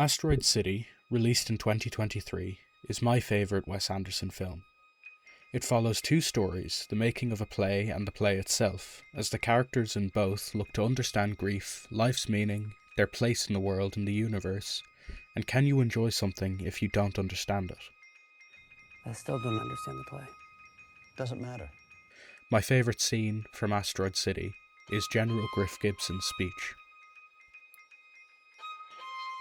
Asteroid City, released in 2023, is my favourite Wes Anderson film. It follows two stories, the making of a play and the play itself, as the characters in both look to understand grief, life's meaning, their place in the world and the universe, and can you enjoy something if you don't understand it? I still don't understand the play. Doesn't matter. My favourite scene from Asteroid City is General Griff Gibson's speech.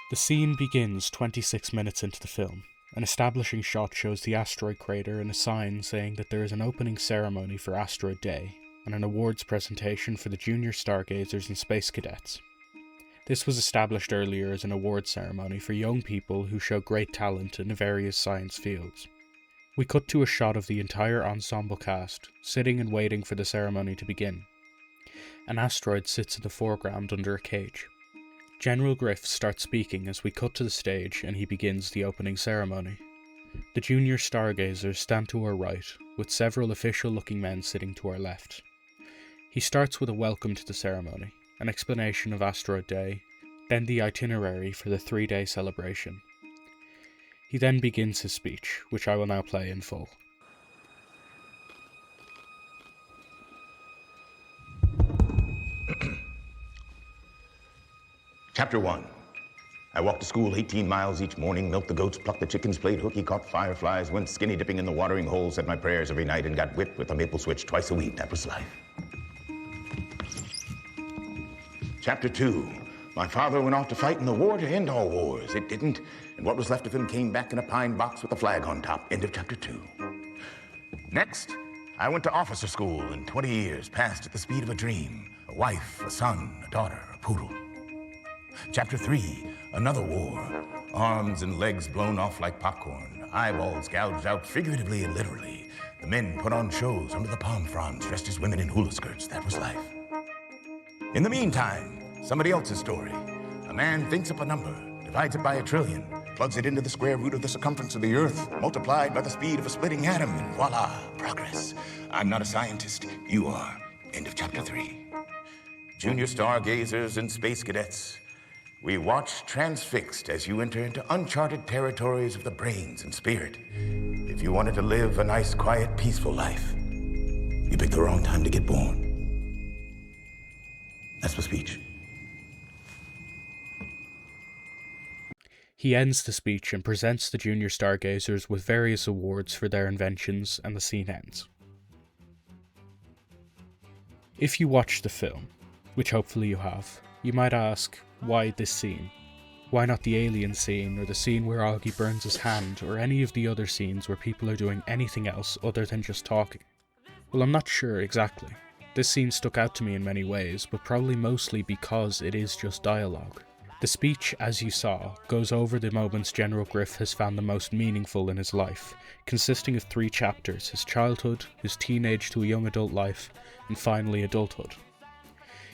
The scene begins 26 minutes into the film. An establishing shot shows the asteroid crater and a sign saying that there is an opening ceremony for Asteroid Day and an awards presentation for the junior stargazers and space cadets. This was established earlier as an awards ceremony for young people who show great talent in various science fields. We cut to a shot of the entire ensemble cast, sitting and waiting for the ceremony to begin. An asteroid sits in the foreground under a cage. General Griff starts speaking as we cut to the stage and he begins the opening ceremony. The junior stargazers stand to our right, with several official-looking men sitting to our left. He starts with a welcome to the ceremony, an explanation of Asteroid Day, then the itinerary for the 3-day celebration. He then begins his speech, which I will now play in full. Chapter 1. I walked to school 18 miles each morning, milked the goats, plucked the chickens, played hooky, caught fireflies, went skinny dipping in the watering hole, said my prayers every night, and got whipped with a maple switch twice a week. That was life. Chapter 2. My father went off to fight in the war to end all wars. It didn't, and what was left of him came back in a pine box with a flag on top. End of Chapter 2. Next, I went to officer school, and 20 years passed at the speed of a dream. A wife, a son, a daughter, a poodle. Chapter 3, another war. Arms and legs blown off like popcorn. Eyeballs gouged out figuratively and literally. The men put on shows under the palm fronds, dressed as women in hula skirts. That was life. In the meantime, somebody else's story. A man thinks up a number, divides it by 1 trillion, plugs it into the square root of the circumference of the Earth, multiplied by the speed of a splitting atom, and voila, progress. I'm not a scientist. You are. End of Chapter 3. Junior stargazers and space cadets. We watch transfixed as you enter into uncharted territories of the brains and spirit. If you wanted to live a nice, quiet, peaceful life, you picked the wrong time to get born. That's the speech. He ends the speech and presents the junior stargazers with various awards for their inventions, and the scene ends. If you watched the film, which hopefully you have, you might ask, why this scene? Why not the alien scene, or the scene where Augie burns his hand, or any of the other scenes where people are doing anything else other than just talking? Well, I'm not sure exactly. This scene stuck out to me in many ways, but probably mostly because it is just dialogue. The speech, as you saw, goes over the moments General Griff has found the most meaningful in his life, consisting of 3 chapters: his childhood, his teenage to a young adult life, and finally adulthood.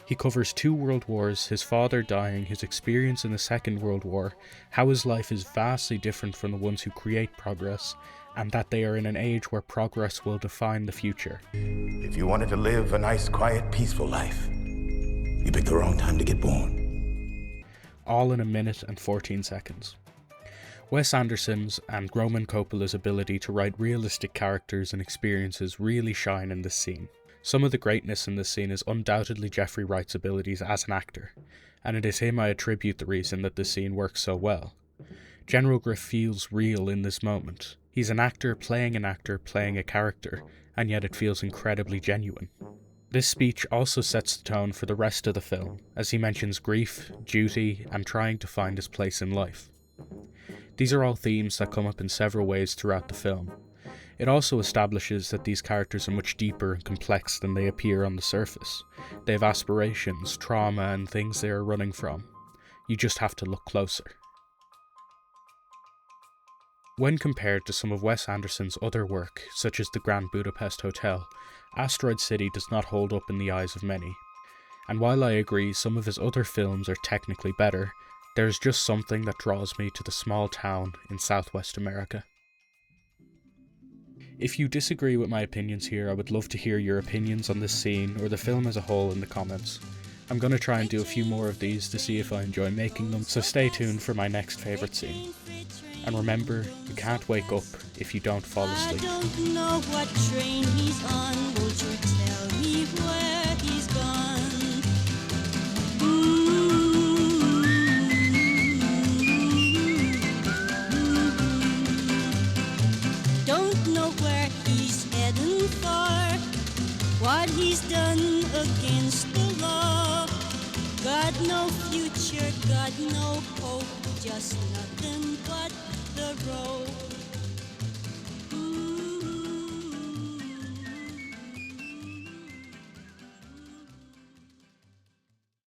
He covers 2 world wars, his father dying, his experience in the Second World War, how his life is vastly different from the ones who create progress, and that they are in an age where progress will define the future. If you wanted to live a nice, quiet, peaceful life, you picked the wrong time to get born. All in 1 minute and 14 seconds. Wes Anderson's and Roman Coppola's ability to write realistic characters and experiences really shine in this scene. Some of the greatness in this scene is undoubtedly Jeffrey Wright's abilities as an actor, and it is him I attribute the reason that this scene works so well. General Griff feels real in this moment. He's an actor playing a character, and yet it feels incredibly genuine. This speech also sets the tone for the rest of the film, as he mentions grief, duty, and trying to find his place in life. These are all themes that come up in several ways throughout the film. It also establishes that these characters are much deeper and complex than they appear on the surface. They have aspirations, trauma, and things they are running from. You just have to look closer. When compared to some of Wes Anderson's other work, such as The Grand Budapest Hotel, Asteroid City does not hold up in the eyes of many. And while I agree some of his other films are technically better, there is just something that draws me to the small town in Southwest America. If you disagree with my opinions here, I would love to hear your opinions on this scene or the film as a whole in the comments. I'm gonna try and do a few more of these to see if I enjoy making them, so stay tuned for my next favourite scene. And remember, you can't wake up if you don't fall asleep. I don't know what train he's on, won't you tell me where he's gone? Don't know where he's heading for, what he's done against the law. Got no future, got no hope, just nothing but the road.